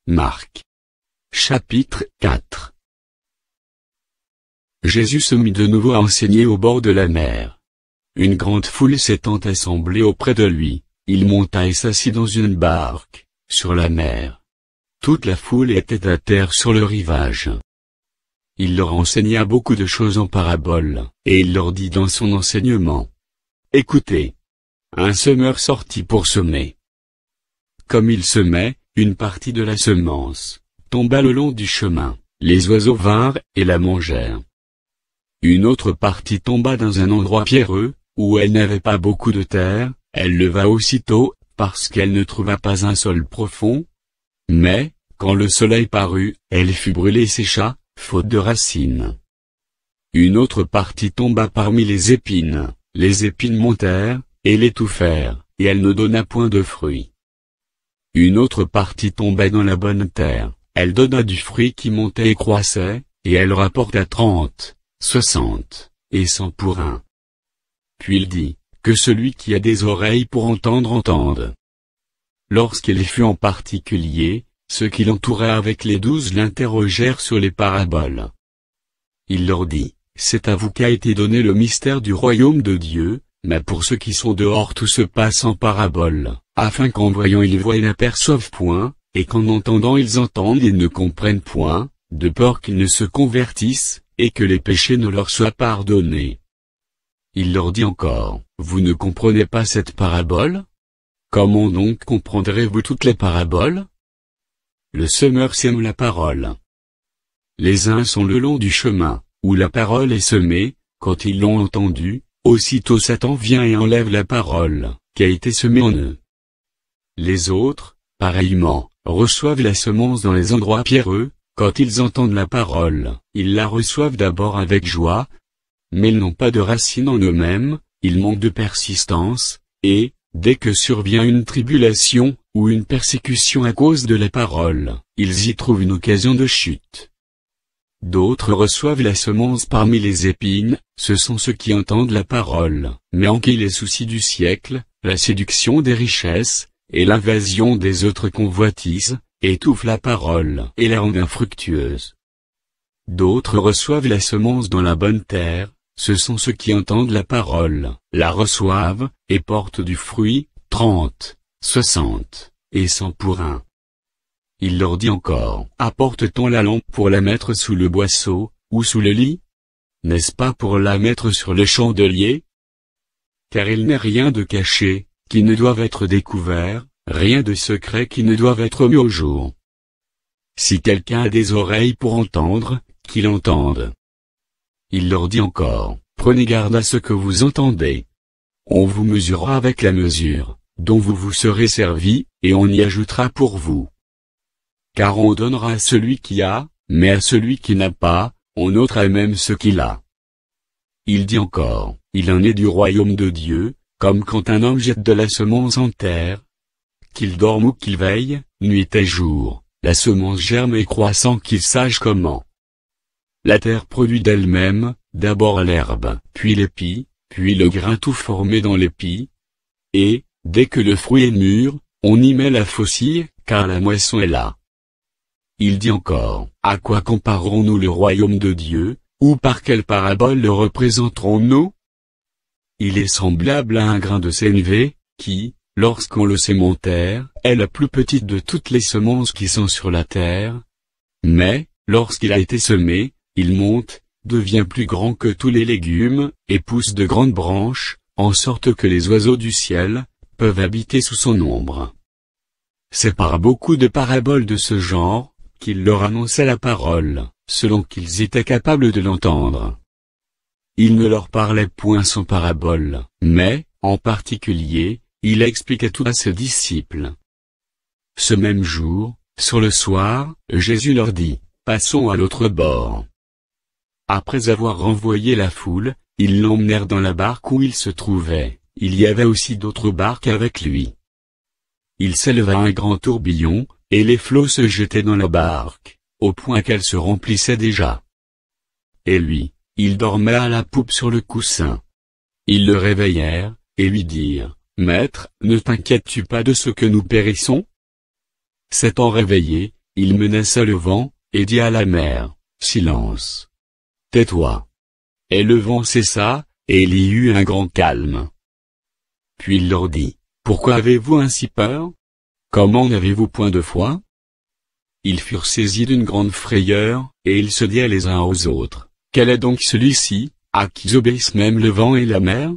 Marc. Chapitre 4. Jésus se mit de nouveau à enseigner au bord de la mer. Une grande foule s'étant assemblée auprès de lui, il monta et s'assit dans une barque, sur la mer. Toute la foule était à terre sur le rivage. Il leur enseigna beaucoup de choses en paraboles, et il leur dit dans son enseignement. Écoutez. Un semeur sortit pour semer. Comme il semait, une partie de la semence tomba le long du chemin, les oiseaux vinrent et la mangèrent. Une autre partie tomba dans un endroit pierreux, où elle n'avait pas beaucoup de terre, elle leva aussitôt, parce qu'elle ne trouva pas un sol profond. Mais, quand le soleil parut, elle fut brûlée et sécha, faute de racines. Une autre partie tomba parmi les épines montèrent, et l'étouffèrent, et elle ne donna point de fruits. Une autre partie tomba dans la bonne terre, elle donna du fruit qui montait et croissait, et elle rapporta 30, 60, et 100 pour un. Puis il dit, que celui qui a des oreilles pour entendre entende. Lorsqu'il fut en particulier, ceux qui l'entouraient avec les 12 l'interrogèrent sur les paraboles. Il leur dit, c'est à vous qu'a été donné le mystère du royaume de Dieu, mais pour ceux qui sont dehors tout se passe en paraboles, afin qu'en voyant ils voient et n'aperçoivent point, et qu'en entendant ils entendent et ne comprennent point, de peur qu'ils ne se convertissent, et que les péchés ne leur soient pardonnés. Il leur dit encore, vous ne comprenez pas cette parabole? Comment donc comprendrez-vous toutes les paraboles? Le semeur sème la parole. Les uns sont le long du chemin, où la parole est semée, quand ils l'ont entendue, aussitôt Satan vient et enlève la parole, qui a été semée en eux. Les autres, pareillement, reçoivent la semence dans les endroits pierreux, quand ils entendent la parole, ils la reçoivent d'abord avec joie, mais ils n'ont pas de racine en eux-mêmes, ils manquent de persistance, et, dès que survient une tribulation, ou une persécution à cause de la parole, ils y trouvent une occasion de chute. D'autres reçoivent la semence parmi les épines, ce sont ceux qui entendent la parole, mais en qui les soucis du siècle, la séduction des richesses, et l'invasion des autres convoitises, étouffent la parole et la rendent infructueuse. D'autres reçoivent la semence dans la bonne terre, ce sont ceux qui entendent la parole, la reçoivent, et portent du fruit, 30, 60, et 100 pour un. Il leur dit encore, apporte-t-on la lampe pour la mettre sous le boisseau, ou sous le lit? N'est-ce pas pour la mettre sur le chandelier? Car il n'est rien de caché, qui ne doive être découvert, rien de secret qui ne doive être mis au jour. Si quelqu'un a des oreilles pour entendre, qu'il entende. Il leur dit encore, prenez garde à ce que vous entendez. On vous mesurera avec la mesure, dont vous vous serez servi, et on y ajoutera pour vous. Car on donnera à celui qui a, mais à celui qui n'a pas, on ôtera même ce qu'il a. Il dit encore, il en est du royaume de Dieu, comme quand un homme jette de la semence en terre. Qu'il dorme ou qu'il veille, nuit et jour, la semence germe et croît sans qu'il sache comment. La terre produit d'elle-même, d'abord l'herbe, puis l'épi, puis le grain tout formé dans l'épi. Et, dès que le fruit est mûr, on y met la faucille, car la moisson est là. Il dit encore, à quoi comparerons-nous le royaume de Dieu, ou par quelle parabole le représenterons-nous? Il est semblable à un grain de sénévé, qui, lorsqu'on le sème en terre, est la plus petite de toutes les semences qui sont sur la terre. Mais, lorsqu'il a été semé, il monte, devient plus grand que tous les légumes, et pousse de grandes branches, en sorte que les oiseaux du ciel peuvent habiter sous son ombre. C'est par beaucoup de paraboles de ce genre, qu'il leur annonçait la parole, selon qu'ils étaient capables de l'entendre. Il ne leur parlait point sans parabole, mais, en particulier, il expliquait tout à ses disciples. Ce même jour, sur le soir, Jésus leur dit, passons à l'autre bord. Après avoir renvoyé la foule, ils l'emmenèrent dans la barque où il se trouvait, il y avait aussi d'autres barques avec lui. Il s'éleva un grand tourbillon, et les flots se jetaient dans la barque, au point qu'elle se remplissait déjà. Et lui, il dormait à la poupe sur le coussin. Ils le réveillèrent, et lui dirent, Maître, ne t'inquiètes-tu pas de ce que nous périssons? S'étant réveillé, il menaça le vent, et dit à la mer, silence. Tais-toi. Et le vent cessa, et il y eut un grand calme. Puis il leur dit, pourquoi avez-vous ainsi peur? Comment n'avez-vous point de foi? Ils furent saisis d'une grande frayeur, et ils se dirent les uns aux autres, quel est donc celui-ci, à qui obéissent même le vent et la mer?